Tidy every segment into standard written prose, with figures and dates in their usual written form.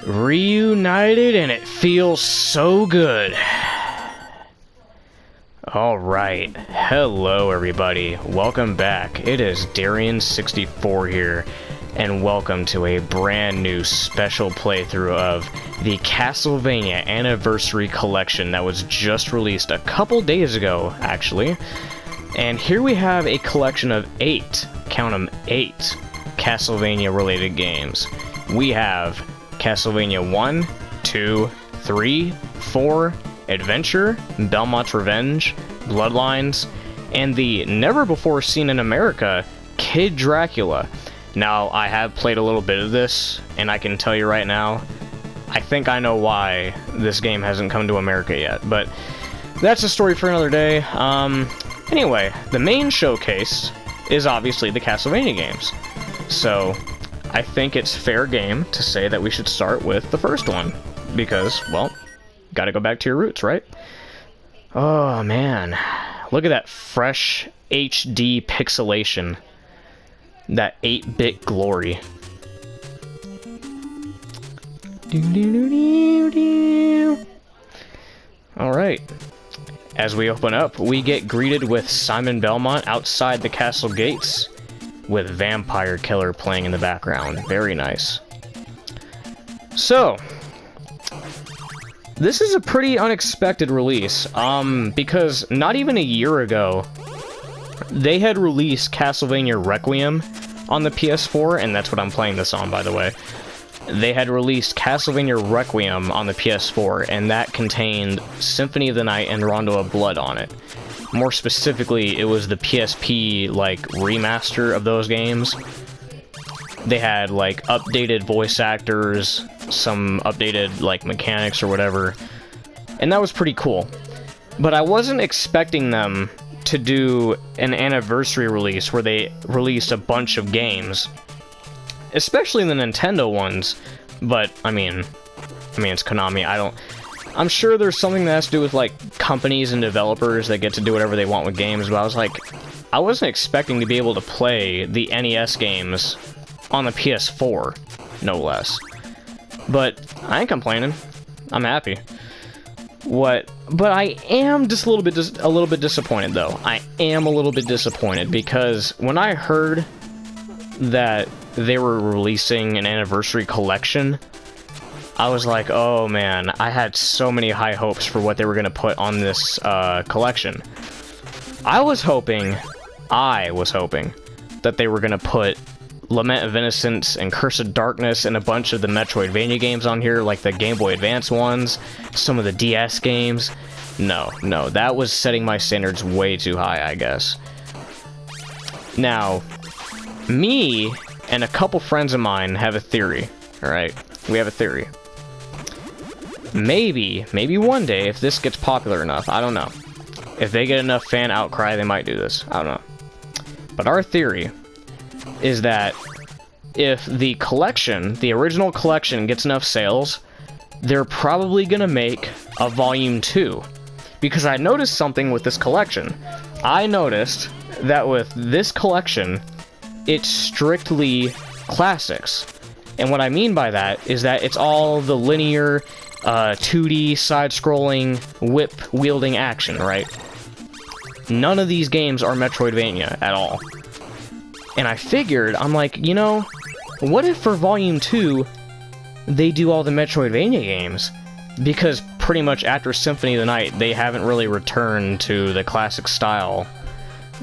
Reunited, and it feels so good. Alright, hello everybody, welcome back. It is Darian64 here, and welcome to a brand new special playthrough of the Castlevania Anniversary Collection that was just released a couple days ago, actually. And here we have a collection of 8, count them 8, Castlevania related games. We have Castlevania 1, 2, 3, 4, Adventure, Belmont's Revenge, Bloodlines, and the never-before-seen in America, Kid Dracula. Now, I have played a little bit of this, and I can tell you right now, I think I know why this game hasn't come to America yet, but that's a story for another day. Anyway, the main showcase is obviously the Castlevania games. So, I think it's fair game to say that we should start with the first one, because, well, gotta go back to your roots, right? Oh, man. Look at that fresh HD pixelation. That 8-bit glory. Alright. As we open up, we get greeted with Simon Belmont outside the castle gates, with Vampire Killer playing in the background. Very nice. So, this is a pretty unexpected release, because not even a year ago, they had released Castlevania Requiem on the PS4, and that's what I'm playing this on, by the way. They had released Castlevania Requiem on the PS4, and that contained Symphony of the Night and Rondo of Blood on it. More specifically, it was the PSP, like, remaster of those games. They had, like, updated voice actors, some updated, like, mechanics or whatever, and that was pretty cool. But I wasn't expecting them to do an anniversary release where they released a bunch of games, especially the Nintendo ones, but, I mean, it's Konami. I'm sure there's something that has to do with, like, companies and developers that get to do whatever they want with games, but I was like, I wasn't expecting to be able to play the NES games on the PS4, no less. But I ain't complaining. I'm happy. But I am just a little bit disappointed, though. I am a little bit disappointed, because when I heard that they were releasing an anniversary collection, I was like, oh man, I had so many high hopes for what they were going to put on this collection. I was hoping that they were going to put Lament of Innocence and Curse of Darkness and a bunch of the Metroidvania games on here, like the Game Boy Advance ones, some of the DS games. No, that was setting my standards way too high, I guess. Now, me and a couple friends of mine have a theory, alright? We have a theory. Maybe one day, if this gets popular enough, I don't know. If they get enough fan outcry, they might do this. I don't know. But our theory is that if the collection, the original collection, gets enough sales, they're probably gonna make a Volume 2. Because I noticed something with this collection. I noticed that with this collection, it's strictly classics. And what I mean by that is that it's all the linear 2D side-scrolling whip-wielding action, right? None of these games are Metroidvania at all. And I figured, I'm like, you know, what if for Volume 2, they do all the Metroidvania games? Because pretty much after Symphony of the Night, they haven't really returned to the classic style.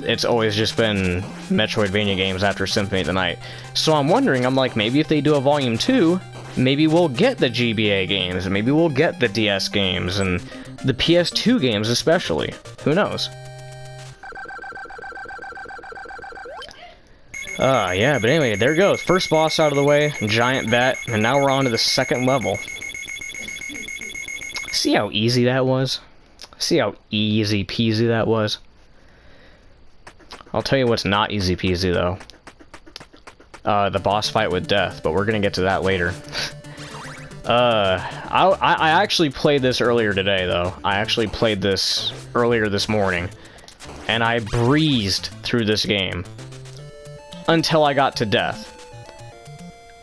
It's always just been Metroidvania games after Symphony of the Night. So I'm wondering, I'm like, maybe if they do a Volume 2, maybe we'll get the GBA games, maybe we'll get the DS games, and the PS2 games especially. Who knows? Yeah, but anyway, there goes. First boss out of the way, giant bat, and now we're on to the second level. See how easy that was? See how easy peasy that was? I'll tell you what's not easy peasy, though. The boss fight with death, but we're gonna get to that later. I actually played this earlier today, though. I actually played this earlier this morning, and I breezed through this game until I got to death.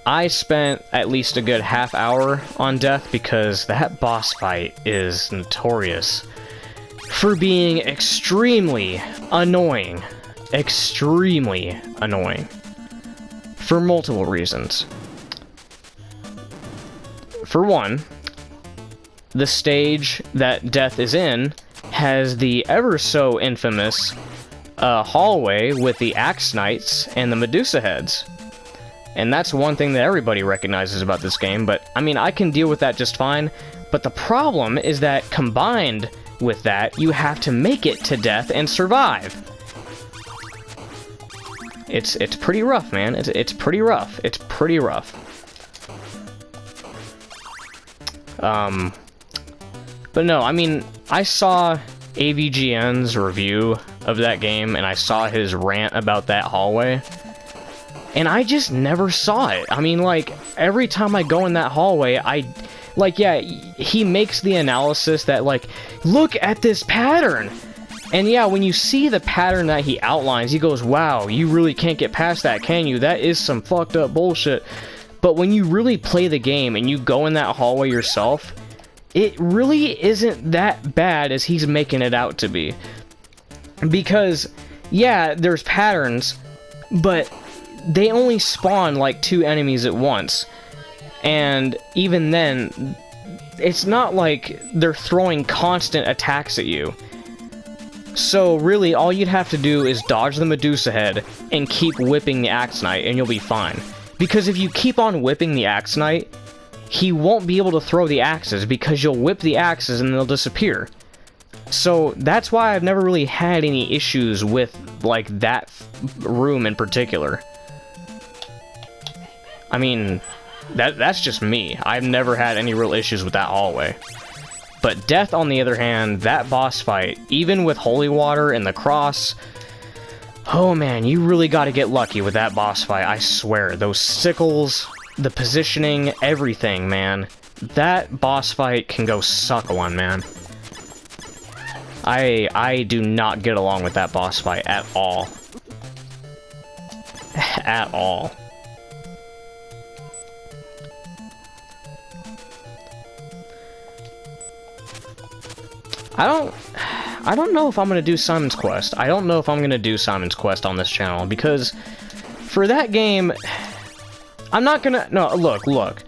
I spent at least a good half hour on death because that boss fight is notorious for being extremely annoying. Extremely annoying. For multiple reasons. For one, the stage that Death is in has the ever so infamous hallway with the Axe Knights and the Medusa heads. And that's one thing that everybody recognizes about this game, but I mean, I can deal with that just fine. But the problem is that combined with that, you have to make it to death and survive. It's pretty rough, man. It's pretty rough. It's pretty rough. But no, I mean, I saw AVGN's review of that game, and I saw his rant about that hallway, and I just never saw it. I mean, like, every time I go in that hallway, yeah, he makes the analysis that, like, look at this pattern! And yeah, when you see the pattern that he outlines, he goes, wow, you really can't get past that, can you? That is some fucked up bullshit. But when you really play the game and you go in that hallway yourself, it really isn't that bad as he's making it out to be. Because, yeah, there's patterns, but they only spawn like 2 enemies at once. And even then, it's not like they're throwing constant attacks at you. So really, all you'd have to do is dodge the Medusa head and keep whipping the Axe Knight, and you'll be fine. Because if you keep on whipping the Axe Knight, he won't be able to throw the axes, because you'll whip the axes and they'll disappear. So that's why I've never really had any issues with, like, that room in particular. I mean, that's just me. I've never had any real issues with that hallway. But Death, on the other hand, that boss fight, even with Holy Water and the Cross, oh man, you really gotta get lucky with that boss fight, I swear. Those sickles, the positioning, everything, man. That boss fight can go suck one, man. I do not get along with that boss fight at all. At all. I don't know if I'm gonna do Simon's Quest. I don't know if I'm gonna do Simon's Quest on this channel, because for that game, I'm not gonna... No, look.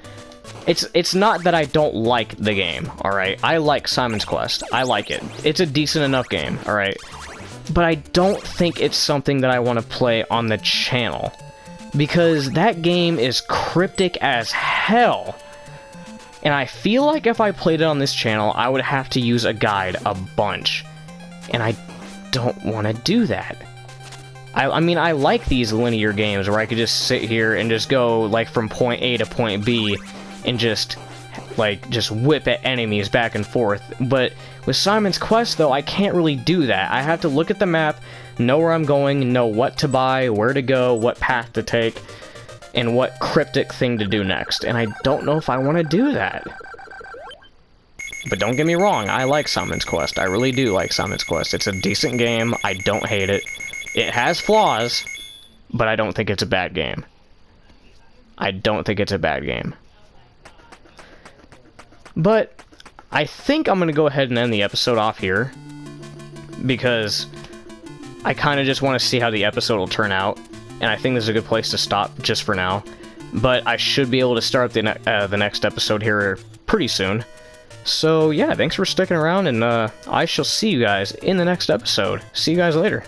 It's not that I don't like the game, alright? I like Simon's Quest. I like it. It's a decent enough game, alright? But I don't think it's something that I want to play on the channel, because that game is cryptic as hell. And I feel like if I played it on this channel, I would have to use a guide a bunch. And I don't want to do that. I mean, I like these linear games where I could just sit here and just go, like, from point A to point B and just whip at enemies back and forth. But with Simon's Quest, though, I can't really do that. I have to look at the map, know where I'm going, know what to buy, where to go, what path to take, and what cryptic thing to do next, and I don't know if I want to do that. But don't get me wrong, I like Simon's Quest. I really do like Simon's Quest. It's a decent game. I don't hate it. It has flaws, but I don't think it's a bad game. I don't think it's a bad game. But I think I'm going to go ahead and end the episode off here, because I kind of just want to see how the episode will turn out. And I think this is a good place to stop just for now. But I should be able to start the next episode here pretty soon. So yeah, thanks for sticking around, and I shall see you guys in the next episode. See you guys later.